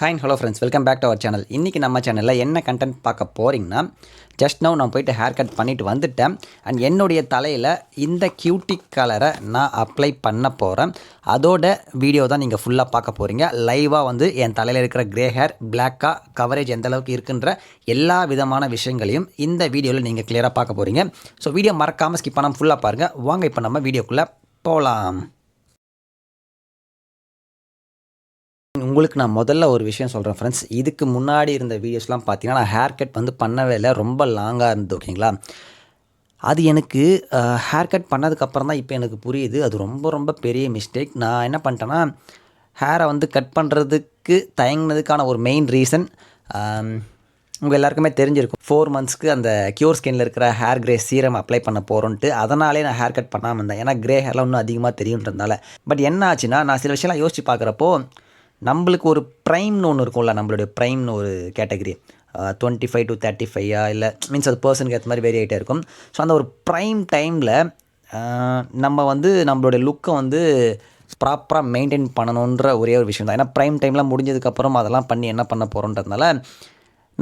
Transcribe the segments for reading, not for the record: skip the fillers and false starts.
Hi hello friends, welcome back to our channel. இன்றைக்கி நம்ம சேனலில் என்ன கண்டென்ட் பார்க்க போகிறீங்கன்னா, ஜஸ்ட் நவ் நான் போயிட்டு ஹேர் கட் பண்ணிவிட்டு வந்துட்டேன். அண்ட் என்னுடைய தலையில் இந்த கியூட்டி கலரை நான் அப்ளை பண்ண போகிறேன். அதோட வீடியோ தான் நீங்கள் ஃபுல்லாக பார்க்க போகிறீங்க. லைவாக வந்து என் தலையில் இருக்கிற கிரே ஹேர், பிளாக்காக கவரேஜ் எந்த அளவுக்கு இருக்குன்ற எல்லா விதமான விஷயங்களையும் இந்த வீடியோவில் நீங்கள் கிளியராக பார்க்க போகிறீங்க. ஸோ வீடியோ மறக்காமல் ஸ்கிப் பண்ணாமல் ஃபுல்லாக பாருங்கள். வாங்க இப்போ நம்ம வீடியோக்குள்ளே போகலாம். உங்களுக்கு நான் முதல்ல ஒரு விஷயம் சொல்கிறேன் ஃப்ரெண்ட்ஸ். இதுக்கு முன்னாடி இருந்த வீடியோஸ்லாம் பார்த்தீங்கன்னா, நான் ஹேர் கட் வந்து பண்ணவே இல்லை, ரொம்ப லாங்காக இருந்தது. ஓகேங்களா, அது எனக்கு ஹேர் கட் பண்ணதுக்கப்புறம் தான் இப்போ எனக்கு புரியுது, அது ரொம்ப ரொம்ப பெரிய மிஸ்டேக். நான் என்ன பண்ணிட்டேன்னா, ஹேரை வந்து கட் பண்ணுறதுக்கு தயங்கினதுக்கான ஒரு மெயின் ரீசன் உங்கள் எல்லாருக்குமே தெரிஞ்சிருக்கும். 4 மந்த்ஸ்க்கு அந்த க்யூர் ஸ்கின்னில் இருக்கிற ஹேர் கிரே சீரம் அப்ளை பண்ண போகிறோன்ட்டு, அதனாலே நான் ஹேர் கட் பண்ணாமல் இருந்தேன். ஏன்னா கிரே ஹேர்லாம் இன்னும் அதிகமாக தெரியுன்றதுனால. பட் என்ன ஆச்சுன்னா, நான் சில விஷயம்லாம் யோசித்து பார்க்குறப்போ, நம்மளுக்கு ஒரு ப்ரைம்னு ஒன்று இருக்கும்ல, நம்மளுடைய ப்ரைம்னு ஒரு கேட்டகரி 25 to 35 இல்லை மீன்ஸ் அது பர்சனுக்கு ஏற்ற மாதிரி வேரி ஆகிட்டே இருக்கும். ஸோ அந்த ஒரு ப்ரைம் டைமில் நம்ம வந்து நம்மளுடைய லுக்கை வந்து ப்ராப்பராக மெயின்டைன் பண்ணணுன்ற ஒரே ஒரு விஷயம் தான். ஏன்னா ப்ரைம் டைம்லாம் முடிஞ்சதுக்கப்புறம் அதெல்லாம் பண்ணி என்ன பண்ண போகிறோன்றதுனால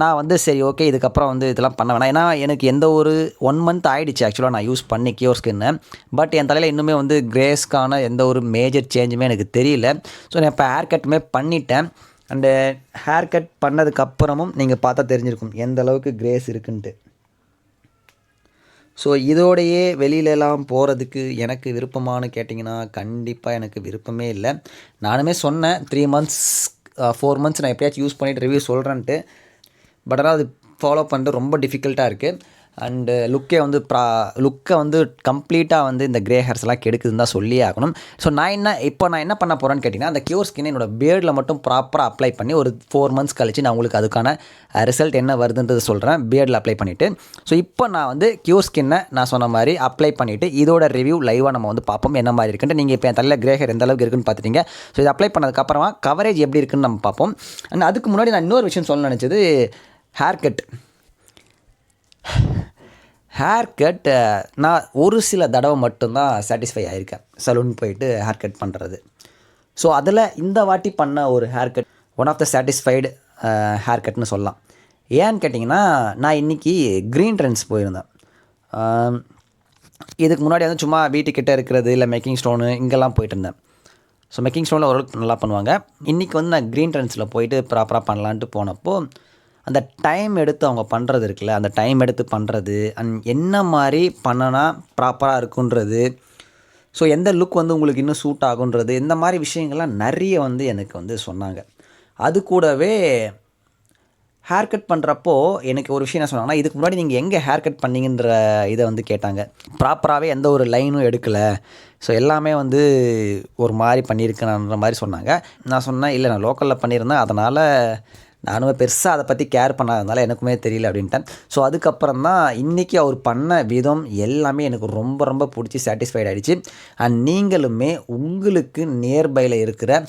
நான் வந்து சரி ஓகே, இதுக்கப்புறம் வந்து இதெல்லாம் பண்ண வேணாம். ஏன்னா எனக்கு எந்த ஒரு 1 மந்த் ஆகிடுச்சு ஆக்சுவலாக நான் யூஸ் பண்ணி க்யூர் ஸ்கின்னு. பட் என் தலையில் இன்னுமே வந்து கிரேஸ்க்கான எந்த ஒரு மேஜர் சேஞ்சுமே எனக்கு தெரியல. ஸோ நான் இப்போ ஹேர் கட்டுமே பண்ணிட்டேன். அண்டு ஹேர் கட் பண்ணதுக்கப்புறமும் நீங்கள் பார்த்தா தெரிஞ்சிருக்கும் எந்த அளவுக்கு கிரேஸ் இருக்குன்ட்டு. ஸோ இதோடையே வெளியிலலாம் போகிறதுக்கு எனக்கு விருப்பமானு கேட்டிங்கன்னா, கண்டிப்பாக எனக்கு விருப்பமே இல்லை. நானுமே சொன்னேன் 3 மந்த்ஸ் 4 மந்த்ஸ் நான் எப்படியாச்சும் யூஸ் பண்ணிவிட்டு ரிவ்யூ சொல்கிறேன்ட்டு. பட் ஆனால் அது ஃபாலோ பண்ணுறது ரொம்ப டிஃபிகல்ட்டாக இருக்குது. அண்டு லுக்கை வந்து கம்ப்ளீட்டாக வந்து இந்த கிரே ஹேர்ஸ்லாம் கெடுக்குதுன்னு தான் சொல்லியே ஆகணும். ஸோ நான் என்ன பண்ண போகிறேன்னு கேட்டிங்கன்னா, அந்த க்யூர் ஸ்கின் என்னோடய பியர்டில் மட்டும் ப்ராப்பராக அப்ளை பண்ணி ஒரு 4 மந்த்ஸ் கழிச்சு நான் உங்களுக்கு அதுக்கான ரிசல்ட் என்ன வருதுன்றது சொல்கிறேன், பியர்டில் அப்ளை பண்ணிவிட்டு. ஸோ இப்போ நான் வந்து க்யூர் ஸ்கின்னை நான் சொன்ன மாதிரி அப்ளை பண்ணிவிட்டு இதோட ரிவ்யூ லைவாக நம்ம வந்து பார்ப்போம் என்ன மாதிரி இருக்குன்ட்டு. நீங்கள் இப்போ என் தலையில் கிரே ஹேர் எந்த அளவுக்கு இருக்குன்னு பார்த்துட்டீங்க. ஸோ இது அப்ளை பண்ணதுக்கப்புறமா கவரேஜ் எப்படி இருக்குன்னு நம்ம பார்ப்போம். அண்ட் அதுக்கு முன்னாடி நான் இன்னொரு விஷயம் சொல்ல நினச்சது, ஹேர் கட் நான் ஒரு சில தடவை மட்டும்தான் சாட்டிஸ்ஃபை ஆகியிருக்கேன் சலூன் போயிட்டு ஹேர் கட் பண்ணுறது. ஸோ அதில் இந்த வாட்டி பண்ண ஒரு hair cut one of the satisfied hair கட்னு சொல்லலாம். ஏன்னு கேட்டிங்கன்னா, நான் இன்றைக்கி க்ரீன் ட்ரெண்ட்ஸ் போயிருந்தேன். இதுக்கு முன்னாடி வந்து சும்மா வீட்டுக்கிட்ட இருக்கிறது இல்லை மேக்கிங் ஸ்டோனு இங்கெல்லாம் போயிட்டு இருந்தேன். ஸோ மேக்கிங் ஸ்டோனில் ஓரளவுக்கு நல்லா பண்ணுவாங்க. இன்றைக்கி வந்து நான் க்ரீன் ட்ரெண்ட்ஸில் போயிட்டு ப்ராப்பராக பண்ணலான்ட்டு போனப்போ, அந்த டைம் எடுத்து அவங்க பண்ணுறது இருக்குல்ல, அந்த டைம் எடுத்து பண்ணுறது அண்ட் என்ன மாதிரி பண்ணினா ப்ராப்பராக இருக்குன்றது, ஸோ எந்த லுக் வந்து உங்களுக்கு இன்னும் சூட் ஆகுன்றது, இந்த மாதிரி விஷயங்கள்லாம் நிறைய வந்து எனக்கு வந்து சொன்னாங்க. அது கூடவே ஹேர் கட் பண்ணுறப்போ எனக்கு ஒரு விஷயம் என்ன சொன்னாங்கன்னா, இதுக்கு முன்னாடி நீங்கள் எங்கே ஹேர் கட் பண்ணிங்கன்ற இதை வந்து கேட்டாங்க. ப்ராப்பராகவே எந்த ஒரு லைனும் எடுக்கலை, ஸோ எல்லாமே வந்து ஒரு மாதிரி பண்ணியிருக்கேன்ற மாதிரி சொன்னாங்க. நான் சொன்னேன், இல்லை நான் லோக்கலில் பண்ணியிருந்தேன், அதனால் நானும் பெருசாக அதை பற்றி கேர் பண்ணாததுனால எனக்குமே தெரியல அப்படின்ட்டேன். ஸோ அதுக்கப்புறம் தான் இன்றைக்கி அவர் பண்ண விதம் எல்லாமே எனக்கு ரொம்ப ரொம்ப பிடிச்சி சாட்டிஸ்ஃபைட் ஆகிடுச்சு. அண்ட் நீங்களுமே உங்களுக்கு நியர்பையில் இருக்கிற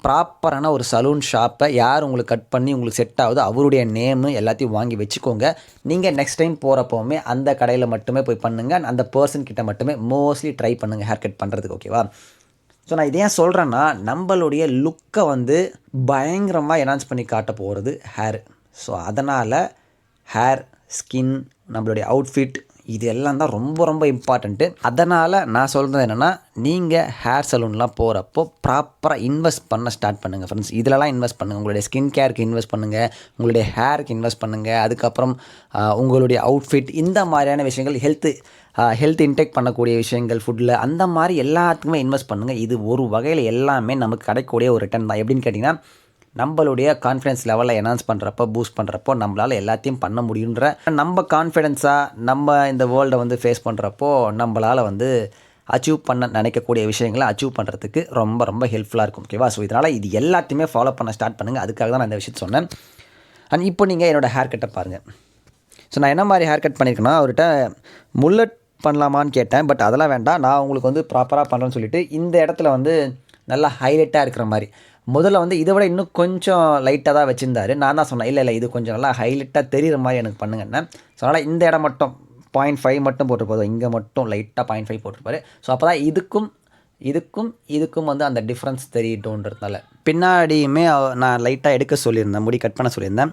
ப்ராப்பரான ஒரு சலூன் ஷாப்பை யார் உங்களுக்கு கட் பண்ணி உங்களுக்கு செட் ஆகுது அவருடைய நேமு எல்லாத்தையும் வாங்கி வச்சுக்கோங்க. நீங்கள் நெக்ஸ்ட் டைம் போகிறப்போவுமே அந்த கடையில் மட்டுமே போய் பண்ணுங்கள். அந்த பர்சன் கிட்ட மட்டுமே மோஸ்ட்லி ட்ரை பண்ணுங்கள் ஹேர் கட் பண்ணுறதுக்கு. ஓகேவா? ஸோ நான் இதை ஏன் சொல்கிறேன்னா, நம்மளுடைய லுக்கை வந்து பயங்கரமாக என்ஹான்ஸ் பண்ணி காட்ட போகிறது ஹேர். ஸோ அதனால் ஹேர், ஸ்கின், நம்மளுடைய அவுட்ஃபிட் இது எல்லாம் தான் ரொம்ப ரொம்ப இம்பார்ட்டண்ட்டு. அதனால் நான் சொல்கிறது என்னென்னா, நீங்கள் ஹேர் சலூன்லாம் போகிறப்போ ப்ராப்பராக இன்வெஸ்ட் பண்ண ஸ்டார்ட் பண்ணுங்கள் ஃப்ரெண்ட்ஸ். இதிலலாம் இன்வெஸ்ட் பண்ணுங்கள். உங்களுடைய ஸ்கின் கேருக்கு இன்வெஸ்ட் பண்ணுங்கள், உங்களுடைய ஹேருக்கு இன்வெஸ்ட் பண்ணுங்கள். அதுக்கப்புறம் உங்களுடைய அவுட்ஃபிட், இந்த மாதிரியான விஷயங்கள், ஹெல்த் இன்டேக் பண்ணக்கூடிய விஷயங்கள், ஃபுட்டில், அந்த மாதிரி எல்லாத்துக்குமே இன்வெஸ்ட் பண்ணுங்கள். இது ஒரு வகையில் எல்லாமே நமக்கு கிடைக்கக்கூடிய ஒரு ரிட்டர்ன் தான். எப்படின்னு கேட்டிங்கன்னா, நம்மளுடைய கான்ஃபிடென்ஸ் லெவலில் என்ஹான்ஸ் பண்ணுறப்போ, பூஸ்ட் பண்ணுறப்போ நம்மளால் எல்லாத்தையும் பண்ண முடியுன்ற நம்ம கான்ஃபிடென்ஸாக நம்ம இந்த வேர்ல்டை வந்து ஃபேஸ் பண்ணுறப்போ நம்மளால் வந்து அச்சீவ் பண்ண நினைக்கக்கூடிய விஷயங்களை அச்சீவ் பண்ணுறதுக்கு ரொம்ப ரொம்ப ஹெல்ப்ஃபுல்லாக இருக்கும். ஓகேவா? ஸோ இதனால் இது எல்லாத்தையுமே ஃபாலோ பண்ண ஸ்டார்ட் பண்ணுங்கள். அதுக்காக தான் நான் இந்த விஷயத்தை சொன்னேன். அண்ட் இப்போ நீங்கள் என்னோடய ஹேர் கட்டை பாருங்கள். ஸோ நான் என்ன மாதிரி ஹேர் கட் பண்ணியிருக்கேன்னா, அவர்கிட்ட முல்லட் பண்ணலாமான்னு கேட்டேன். பட் அதெல்லாம் வேண்டாம், நான் உங்களுக்கு வந்து ப்ராப்பராக பண்ணுறேன்னு சொல்லிவிட்டு இந்த இடத்துல வந்து நல்லா ஹைலைட்டாக இருக்கிற மாதிரி, முதல்ல வந்து இதை விட இன்னும் கொஞ்சம் லைட்டாக தான் வச்சுருந்தாரு. நான் தான் சொன்னேன், இல்லை இது கொஞ்சம் நல்லா ஹைலைட்டாக தெரிகிற மாதிரி எனக்கு பண்ணுங்கன்னு. ஸோ அதனால் இந்த இடம் மட்டும் 0.5 மட்டும் போட்டு போதும், இங்கே மட்டும் லைட்டாக 0.5 போட்டிருப்பாரு. ஸோ அப்போ தான் இதுக்கும் இதுக்கும் வந்து அந்த டிஃப்ரென்ஸ் தெரியட்டுன்றதுனால. பின்னாடியுமே நான் லைட்டாக எடுக்க சொல்லியிருந்தேன், முடி கட் பண்ண சொல்லியிருந்தேன்.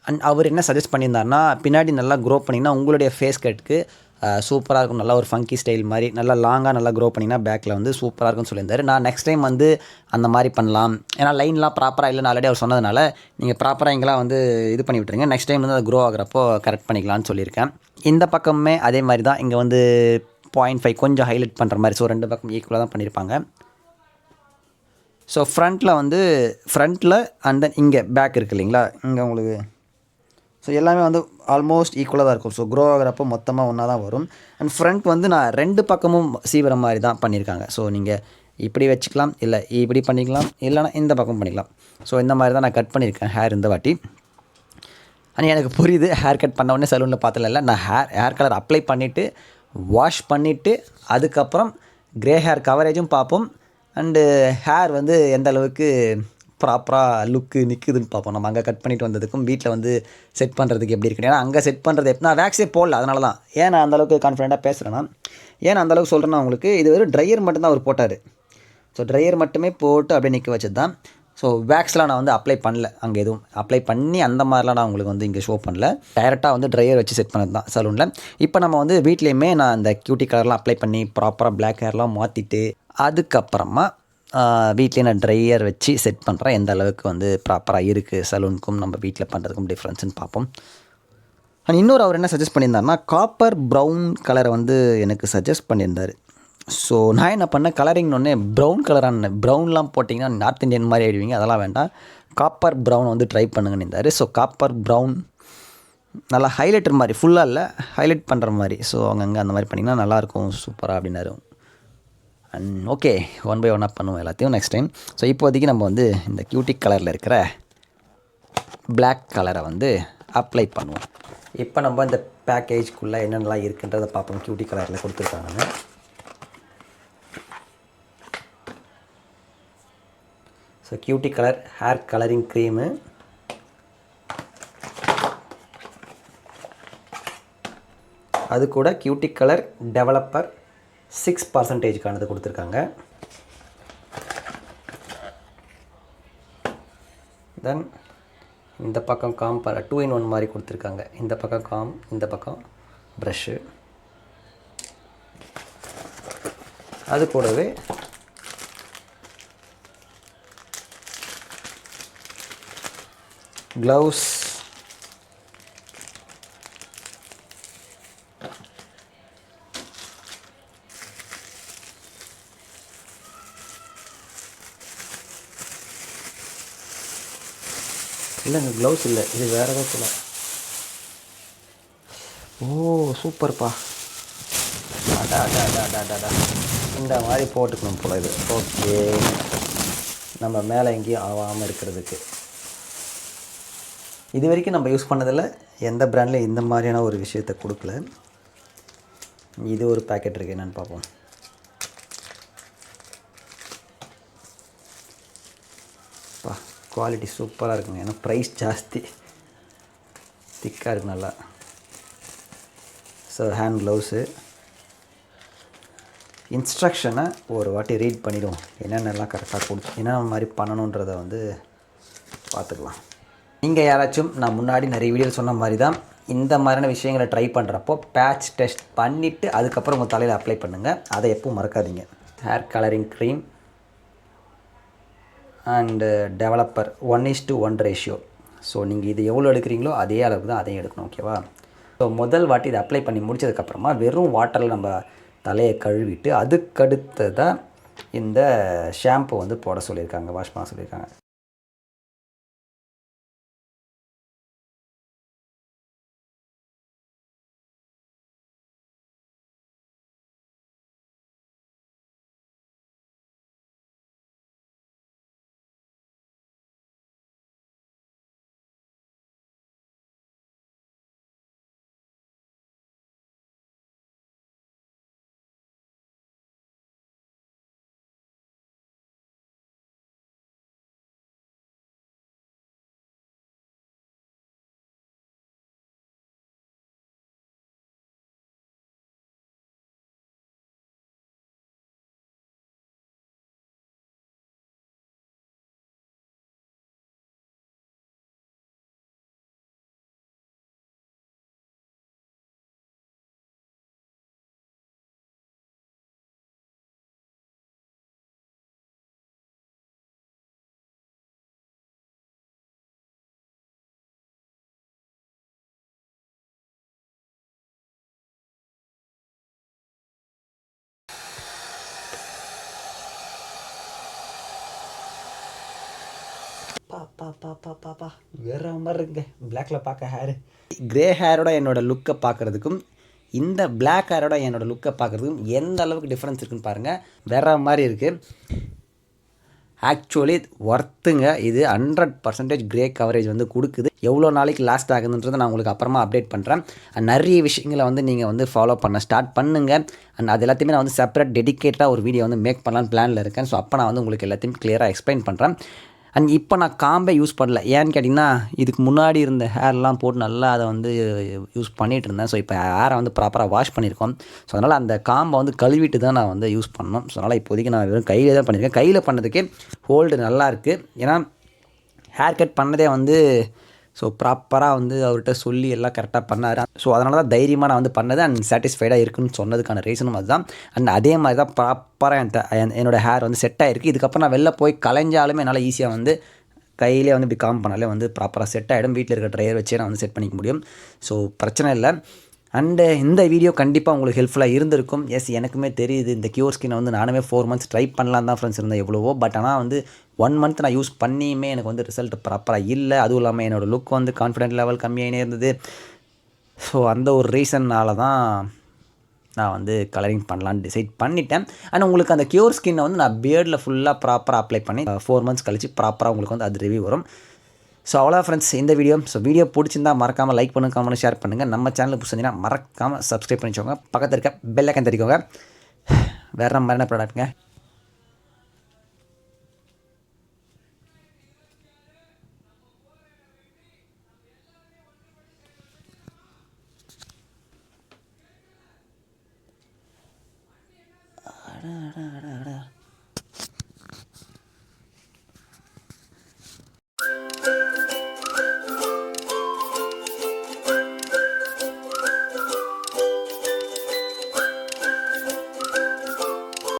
அண்ட் அவர் என்ன சஜெஸ்ட் பண்ணியிருந்தாருன்னா, பின்னாடி நல்லா க்ரோ பண்ணிங்கன்னா உங்களுடைய ஃபேஸ் கட்டுக்கு சூப்பராக இருக்கும். நல்லா ஒரு ஃபங்கி ஸ்டைல் மாதிரி நல்லா லாங்காக நல்லா க்ரோ பண்ணிங்கன்னா பேக்கில் வந்து சூப்பராக இருக்கும்னு சொல்லியிருந்தாரு. நான் நெக்ஸ்ட் டைம் வந்து அந்த மாதிரி பண்ணலாம். ஏன்னா லைன்லாம் ப்ராப்பராக இல்லைன்னு ஆல்ரெடி அவர் சொன்னதுனால, நீங்கள் ப்ராப்பராக இங்கெல்லாம் வந்து இது பண்ணி விட்டுருங்க. நெக்ஸ்ட் டைம் வந்து அது க்ரோ ஆகிறப்போ கரெக்ட் பண்ணிக்கலாம்னு சொல்லியிருக்கேன். இந்த பக்கமுமே அதே மாதிரி தான். இங்கே வந்து 0.5 கொஞ்சம் ஹைலைட் பண்ணுற மாதிரி. ஸோ 2 பக்கம் ஈக்குவலாக தான் பண்ணியிருப்பாங்க. ஸோ ஃப்ரண்ட்டில் அண்ட் தென் இங்கே பேக் இருக்குது இல்லைங்களா, இங்கே உங்களுக்கு ஸோ எல்லாமே வந்து ஆல்மோஸ்ட் ஈக்குவலாக தான் இருக்கும். ஸோ க்ரோ ஆகிறப்போ மொத்தமாக ஒன்றா தான் வரும். அண்ட் ஃப்ரண்ட் வந்து நான் 2 பக்கமும் சீவிர மாதிரி தான் பண்ணியிருக்காங்க. ஸோ நீங்கள் இப்படி வச்சுக்கலாம், இல்லை இப்படி பண்ணிக்கலாம், இல்லைனா இந்த பக்கம் பண்ணிக்கலாம். ஸோ இந்த மாதிரி தான் நான் கட் பண்ணியிருக்கேன் ஹேர் இந்த வாட்டி. ஆனால் எனக்கு புரியுது, ஹேர் கட் பண்ண உடனே சலூனில் பார்த்ததில்ல. நான் ஹேர் கலர் அப்ளை பண்ணிவிட்டு வாஷ் பண்ணிவிட்டு அதுக்கப்புறம் க்ரே ஹேர் கவரேஜும் பார்ப்போம். அண்டு ஹேர் வந்து எந்த அளவுக்கு ப்ராப்பராக லுக்கு நிற்குதுன்னு பார்ப்போம். நம்ம அங்கே கட் பண்ணிட்டு வந்ததுக்கும் வீட்டில் வந்து செட் பண்ணுறதுக்கு எப்படி இருக்குது. ஏன்னா அங்கே செட் பண்ணுறது நான் வேக்ஸே போடல, அதனால தான். ஏன் நான் அந்தளவுக்கு கான்ஃபிடென்ட்டாக பேசுகிறேன்னா, ஏன் நான் அந்தளவுக்கு சொல்கிறேன்னா, உங்களுக்கு இது வெறும் ட்ரையர் மட்டும்தான் அவர் போட்டார். ஸோ ட்ரையர் மட்டுமே போட்டு அப்படியே நிற்க வச்சது தான். ஸோ வேக்ஸ்லாம் நான் வந்து அப்ளை பண்ணல, அங்கே எதுவும் அப்ளை பண்ணி அந்த மாதிரிலாம் நான் உங்களுக்கு வந்து இங்கே ஷோ பண்ணல. டைரெக்டாக வந்து ட்ரையர் வச்சு செட் பண்ணது தான் சலூனில். இப்போ நம்ம வந்து வீட்லேயுமே நான் அந்த கியூட்டி கலர்லாம் அப்ளை பண்ணி ப்ராப்பராக பிளாக் ஹேர்லாம் மாற்றிட்டு அதுக்கப்புறமா வீட்லேயே நான் ட்ரையர் வச்சு செட் பண்ணுறேன். எந்த அளவுக்கு வந்து ப்ராப்பராக இருக்குது சலூனுக்கும் நம்ம வீட்டில் பண்ணுறதுக்கும் டிஃப்ரென்ஸ்னு பார்ப்போம். அண்ட் இன்னொரு அவர் என்ன சஜஸ்ட் பண்ணியிருந்தாருன்னா, காப்பர் ப்ரௌன் கலரை வந்து எனக்கு சஜஸ்ட் பண்ணியிருந்தார். ஸோ நான் என்ன பண்ணேன், கலரிங்னொன்னே ப்ரௌன் கலரான ப்ரௌன்லாம் போட்டிங்கன்னா நார்த் இந்தியன் மாதிரி ஆகிடுவீங்க, அதெல்லாம் வேண்டாம், காப்பர் ப்ரௌன் வந்து ட்ரை பண்ணுங்கன்னு இருந்தார். ஸோ காப்பர் ப்ரௌன் நல்லா ஹைலைட்டர் மாதிரி, ஃபுல்லாக இல்லை ஹைலைட் பண்ணுற மாதிரி. ஸோ அங்கங்கே அந்த மாதிரி பண்ணிங்கன்னா நல்லாயிருக்கும் சூப்பராக அப்படின்னாரு. அண்ட் ஓகே, ஒன் பை ஒன்னாக பண்ணுவோம் எல்லாத்தையும் நெக்ஸ்ட் டைம். ஸோ இப்போதைக்கு நம்ம வந்து இந்த கியூட்டி கலரில் இருக்கிற பிளாக் கலரை வந்து அப்ளை பண்ணுவோம். இப்போ நம்ம இந்த பேக்கேஜ்க்குள்ளே என்னென்னலாம் இருக்குன்றதை பார்ப்போம். கியூட்டி கலரில் கொடுத்துருக்காங்க. So cutie colour hair colouring cream, அது கூட கியூட்டி கலர் டெவலப்பர் 6%க்கானது கொடுத்துருக்காங்க. தென் இந்த பக்கம் காம் 2-in-1 மாதிரி கொடுத்துருக்காங்க. இந்த பக்கம் காம், இந்த பக்கம் ப்ரஷ்ஷு. அது கூடவே க்ளவுஸ், இல்லைங்க க்ளவுஸ் இல்லை, இது வேறு ஏதாவது போல. ஓ சூப்பர்ப்பா, அடா அடா அடா அடா அடா, இந்த மாதிரி போட்டுக்கணும் போல இது. ஓகே, நம்ம மேலே எங்கேயும் ஆகாமல் இருக்கிறதுக்கு. இது வரைக்கும் நம்ம யூஸ் பண்ணதில் எந்த பிராண்ட்லேயும் இந்த மாதிரியான ஒரு விஷயத்தை கொடுக்கல. இது ஒரு பேக்கெட் இருக்குது, என்னென்னு பார்ப்போம். பா குவாலிட்டி சூப்பராக இருக்குங்க. ஏன்னா ப்ரைஸ் ஜாஸ்தி, திக்காக இருக்குது நல்லா. ஸோ ஹேண்ட் க்ளவுஸு, இன்ஸ்ட்ரக்ஷனை ஒரு வாட்டி ரீட் பண்ணிவிடுவோம். என்னென்னலாம் கரெக்டாக கொடுத்து என்னென்ன மாதிரி பண்ணணுன்றதை வந்து பார்த்துக்கலாம். நீங்கள் யாராச்சும் நான் முன்னாடி நிறைய வீடியோ சொன்ன மாதிரி தான் இந்த மாதிரியான விஷயங்களை ட்ரை பண்ணுறப்போ பேட்ச் டெஸ்ட் பண்ணிவிட்டு அதுக்கப்புறம் உங்கள் தலையில் அப்ளை பண்ணுங்கள். அதை எப்பவும் மறக்காதீங்க. Hair colouring cream and developer 1:1 ratio. So நீங்கள் இது எவ்வளோ எடுக்கிறீங்களோ அதே அளவுக்கு தான் அதையும் எடுக்கணும், ஓகேவா? ஸோ முதல் வாட்டி இதை அப்ளை பண்ணி முடித்ததுக்கப்புறமா வெறும் வாட்டரில் நம்ம தலையை கழுவிட்டு அதுக்கடுத்ததாக இந்த ஷாம்பு வந்து போட சொல்லியிருக்காங்க, வாஷ் பண்ண சொல்லியிருக்காங்க. பாப்பா வேற மாதிரி இருக்குங்க பிளாக்கில் பார்க்க ஹேரு. க்ரே ஹேரோட என்னோடய லுக்கை பார்க்குறதுக்கும் இந்த பிளாக் ஹேரோட என்னோடய லுக்கை பார்க்குறதுக்கும் எந்த அளவுக்கு டிஃப்ரென்ஸ் இருக்குதுன்னு பாருங்கள். வேற மாதிரி இருக்குது. ஆக்சுவலி ஒர்த்துங்க. இது 100% க்ரே கவரேஜ் வந்து கொடுக்குது. எவ்வளோ நாளைக்கு லாஸ்ட் ஆகுதுன்றதை நான் உங்களுக்கு அப்புறமா அப்டேட் பண்ணுறேன். நிறைய விஷயங்களை வந்து நீங்கள் வந்து ஃபாலோ பண்ண ஸ்டார்ட் பண்ணுங்கள். அண்ட் அது எல்லாத்தையுமே நான் வந்து செப்பரேட் டெடிக்கேட்டாக ஒரு வீடியோ வந்து மேக் பண்ணலான்னு பிளானில் இருக்கேன். ஸோ அப்போ நான் வந்து உங்களுக்கு எல்லாத்தையும் கிளியராக எக்ஸ்பிளைன் பண்ணுறேன். அண்ட் இப்போ நான் காம்பே யூஸ் பண்ணல. ஏன்னு கேட்டிங்கன்னா இதுக்கு முன்னாடி இருந்த ஹேர்லாம் போட்டு நல்லா அதை வந்து யூஸ் பண்ணிகிட்டு இருந்தேன். ஸோ இப்போ ஹேரை வந்து ப்ராப்பராக வாஷ் பண்ணியிருக்கோம். ஸோ அதனால் அந்த காம்பை வந்து கழுவிட்டு தான் நான் வந்து யூஸ் பண்ணணும். ஸோ அதனால் இப்போதைக்கு நான் வெறும் கையில் தான் பண்ணியிருக்கேன். கையில் பண்ணதுக்கே ஹோல்டு நல்லாயிருக்கு. ஏன்னா ஹேர் கட் பண்ணதே வந்து ஸோ ப்ராப்பராக வந்து அவர்கிட்ட சொல்லி எல்லாம் கரெக்டாக பண்ணார். ஸோ அதனால தான் தைரியமாக நான் வந்து பண்ணது அண்ட் சாட்டிஸ்ஃபைடாக இருக்குன்னு சொன்னதுக்கான ரீசனும் அதுதான். அண்ட் அதே மாதிரி தான் ப்ராப்பராக என்னோடய ஹேர் வந்து செட் ஆகிருக்கு. இதுக்கப்புறம் நான் வெளில போய் கலைஞ்சாலுமே என்னால் ஈஸியாக வந்து கையிலே வந்து இப்படி காம் பண்ணாலே வந்து ப்ராப்பராக செட் ஆகிடும். வீட்டில் இருக்க ட்ரையர் வச்சே நான் வந்து செட் பண்ணிக்க முடியும். ஸோ பிரச்சனை இல்லை. அண்டு இந்த வீடியோ கண்டிப்பாக உங்களுக்கு ஹெல்ப்ஃபுல்லாக இருந்திருக்கும். எஸ், எனக்குமே தெரியுது இந்த க்யூர் ஸ்கின்னை வந்து நானுமே 4 months ட்ரை பண்ணலாம் தான் ஃப்ரெண்ட்ஸ் இருந்தேன் எவ்வளவோ. பட் ஆனால் வந்து 1 month நான் யூஸ் பண்ணியுமே எனக்கு வந்து ரிசல்ட் ப்ராப்பராக இல்லை. அதுவும் இல்லாமல் என்னோடய லுக் வந்து கான்ஃபிடென்ட் லெவல் கம்மியாகினே இருந்தது. ஸோ அந்த ஒரு ரீசன்னால் தான் நான் வந்து கலரிங் பண்ணலான்னு டிசைட் பண்ணிட்டேன். ஆனால் உங்களுக்கு அந்த க்யூர் ஸ்கின்னை வந்து நான் பியர்டில் ஃபுல்லாக ப்ராப்பராக அப்ளை பண்ணி 4 months கழிச்சு ப்ராப்பராக உங்களுக்கு வந்து அது ரிவ்யூ வரும். ஸோ அவ்வளோ ஃப்ரெண்ட்ஸ் இந்த வீடியோ. ஸோ வீடியோ பிடிச்சிருந்தால் மறக்காமல் லைக் பண்ணுங்க, கமெண்ட் ஷேர் பண்ணுங்கள். நம்ம சேனலுக்கு பிடிச்சிருந்தீங்கன்னா மறக்காமல் சப்ஸ்கிரைப் பண்ணிக்கோங்க. பக்கத்தில் இருக்க பெல் ஐக்கான் தட்டிக்கோங்க. வேறு மாதிரியான ப்ராடக்ட்டுங்க. அட